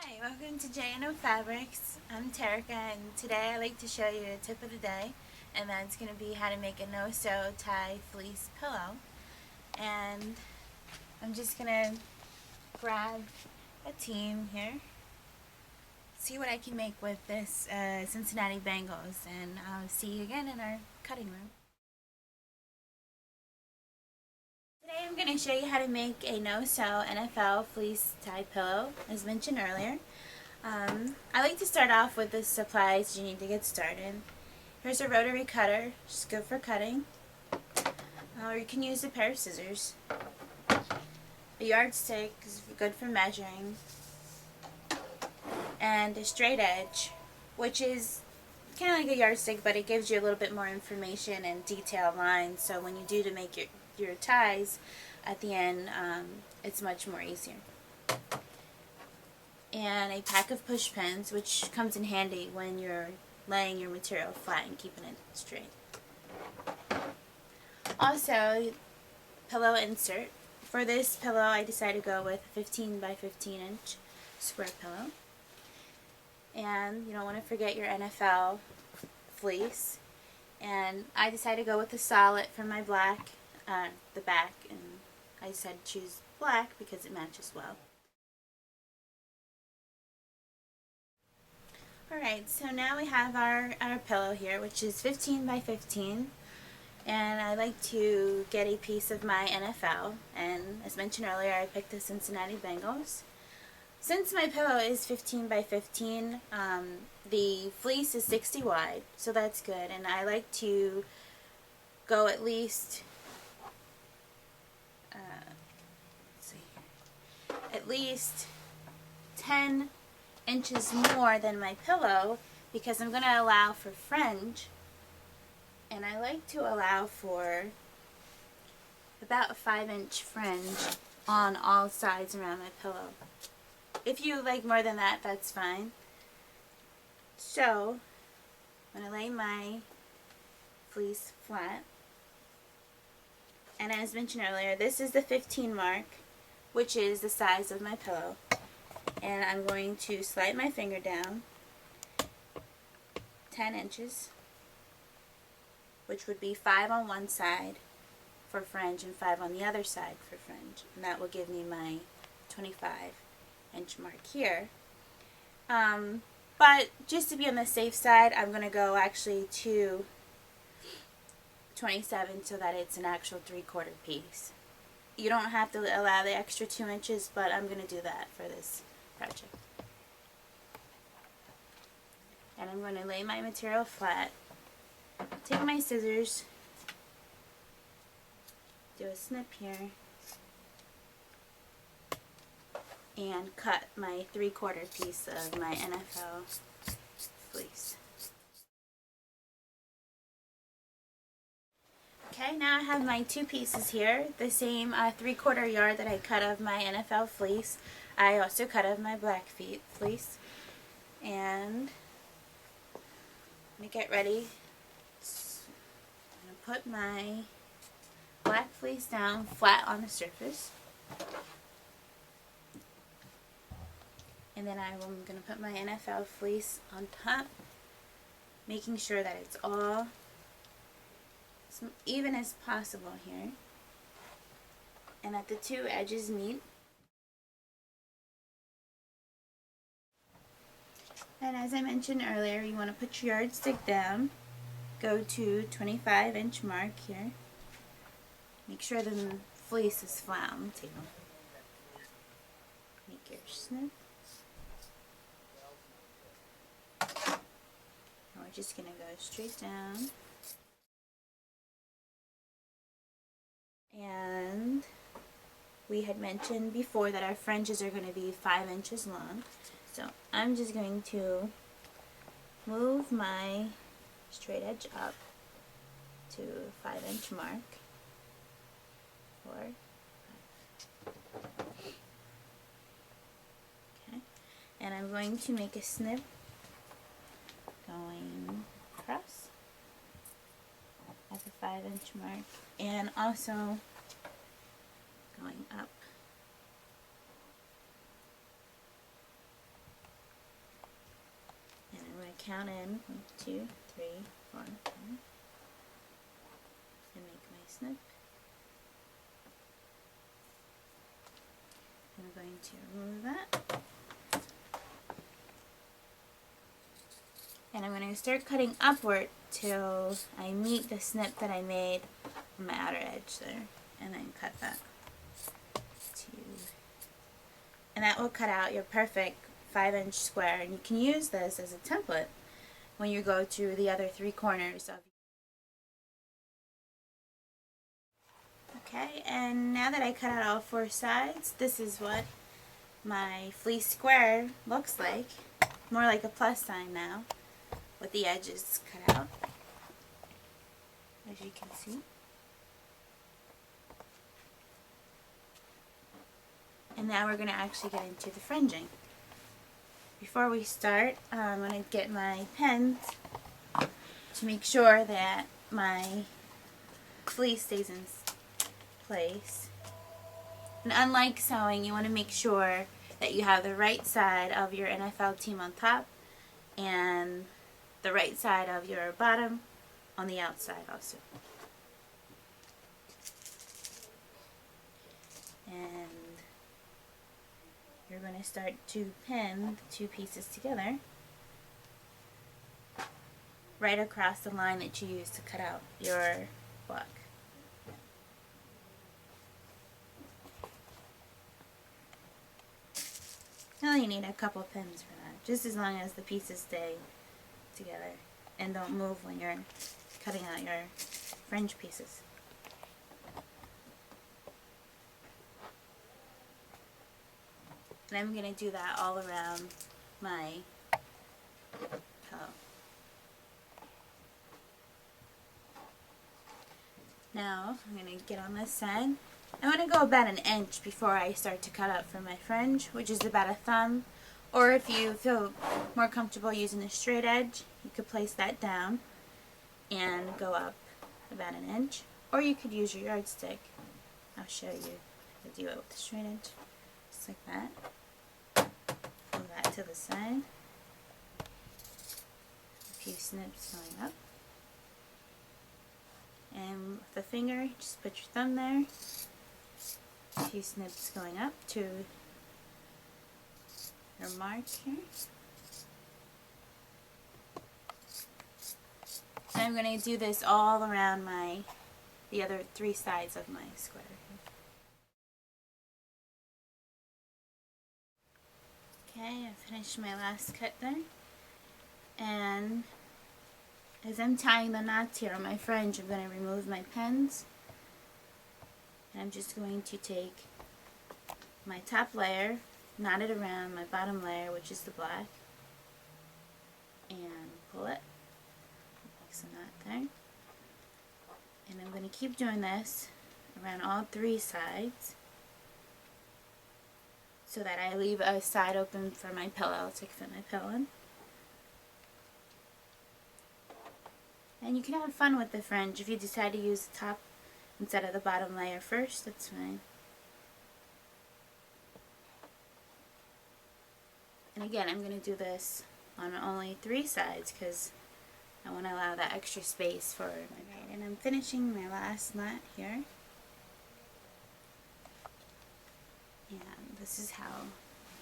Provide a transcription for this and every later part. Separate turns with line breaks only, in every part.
Hi, welcome to J&O Fabrics. I'm Terica, and today I'd like to show you a tip of the day, and that's going to be how to make a no-sew tie fleece pillow. And I'm just going to grab a team here, see what I can make with this Cincinnati Bengals, and I'll see you again in our cutting room. Today I'm going to show you how to make a no-sew NFL-Fleece Tie Pillow, as mentioned earlier. I like to start off with the supplies you need to get started. Here's a rotary cutter, just good for cutting, or you can use a pair of scissors. A yardstick is good for measuring, and a straight edge, which is kind of like a yardstick, but it gives you a little bit more information and detailed lines, so when you do to make your ties at the end, it's much more easier. And a pack of push pins, which comes in handy when you're laying your material flat and keeping it straight. Also, pillow insert. For this pillow, I decided to go with a 15 by 15 inch square pillow. And you don't want to forget your NFL fleece. And I decided to go with the solid for my black, the back, and I decided to choose black because it matches well. Alright, so now we have our pillow here, which is 15 by 15, and I like to get a piece of my NFL, and as mentioned earlier, I picked the Cincinnati Bengals. Since my pillow is 15 by 15, the fleece is 60 wide, so that's good, and I like to go at least, at least 10 inches more than my pillow, because I'm going to allow for fringe, and I like to allow for about a 5-inch fringe on all sides around my pillow. If you like more than that, that's fine. So I'm going to lay my fleece flat, and as mentioned earlier, this is the 15 mark, which is the size of my pillow. And I'm going to slide my finger down 10 inches, which would be 5 on one side for fringe and 5 on the other side for fringe. And that will give me my 25-inch mark here. But just to be on the safe side, I'm going to go actually to 27 so that it's an actual 3/4 piece. You don't have to allow the extra 2 inches, but I'm going to do that for this project. And I'm going to lay my material flat, take my scissors, do a snip here, and cut my 3/4 piece of my NFL fleece. Okay, now I have my two pieces here, the same 3/4 yard that I cut of my NFL fleece. I also cut of my black fleece, and I'm going to get ready. I'm going to put my black fleece down flat on the surface, and then I'm going to put my NFL fleece on top, making sure that it's all as even as possible here, and that the two edges meet. And as I mentioned earlier, you want to put your yardstick down, go to 25-inch mark here, make sure the fleece is flat on the table, make your snip, and we're just going to go straight down, and we had mentioned before that our fringes are going to be 5 inches long. So I'm just going to move my straight edge up to 5-inch mark. 4, 5. Okay, and I'm going to make a snip going across at the 5-inch mark, and also going up count in 1, 2, 3, 4, 5, and make my snip. I'm going to remove that. And I'm going to start cutting upward till I meet the snip that I made on my outer edge there. And then cut that. And that will cut out your perfect 5-inch square. And you can use this as a template when you go to the other 3 corners of. Okay, and now that I cut out all 4 sides, this is what my fleece square looks like. More like a plus sign now, with the edges cut out, as you can see. And now we're going to actually get into the fringing. Before we start, I'm going to get my pens to make sure that my fleece stays in place. And unlike sewing, you want to make sure that you have the right side of your NFL team on top and the right side of your bottom on the outside also. And you're going to start to pin the 2 pieces together right across the line that you used to cut out your block. You only need a couple pins for that, just as long as the pieces stay together and don't move when you're cutting out your fringe pieces. And I'm going to do that all around my pillow. Now I'm going to get on this side. I'm going to go about 1 inch before I start to cut out for my fringe, which is about a thumb. Or if you feel more comfortable using a straight edge, you could place that down and go up about 1 inch. Or you could use your yardstick. I'll show you how to do it with the straight edge. Just like that. Move that to the side. A few snips going up. And with the finger, just put your thumb there. A few snips going up to your mark here. And I'm going to do this all around the other 3 sides of my square. Okay, I finished my last cut there. And as I'm tying the knots here on my fringe, I'm going to remove my pens. And I'm just going to take my top layer, knot it around my bottom layer, which is the black, and pull it. Makes a knot there. And I'm going to keep doing this around all 3 sides so that I leave a side open for my pillow to fit my pillow in. And you can have fun with the fringe. If you decide to use the top instead of the bottom layer first, that's fine. And again, I'm going to do this on only 3 sides because I want to allow that extra space for my knot. And I'm finishing my last knot here. And this is how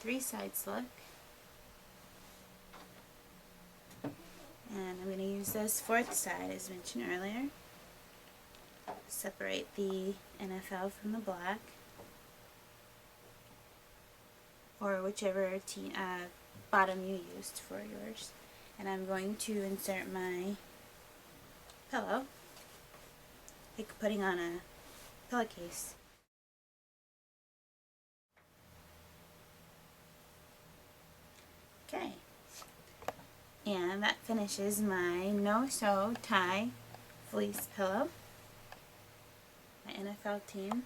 3 sides look. And I'm going to use this 4th side as mentioned earlier. Separate the NFL from the black, or whichever bottom you used for yours. And I'm going to insert my pillow, like putting on a pillowcase. Okay. And that finishes my No-Sew Tie Fleece Pillow, my NFL team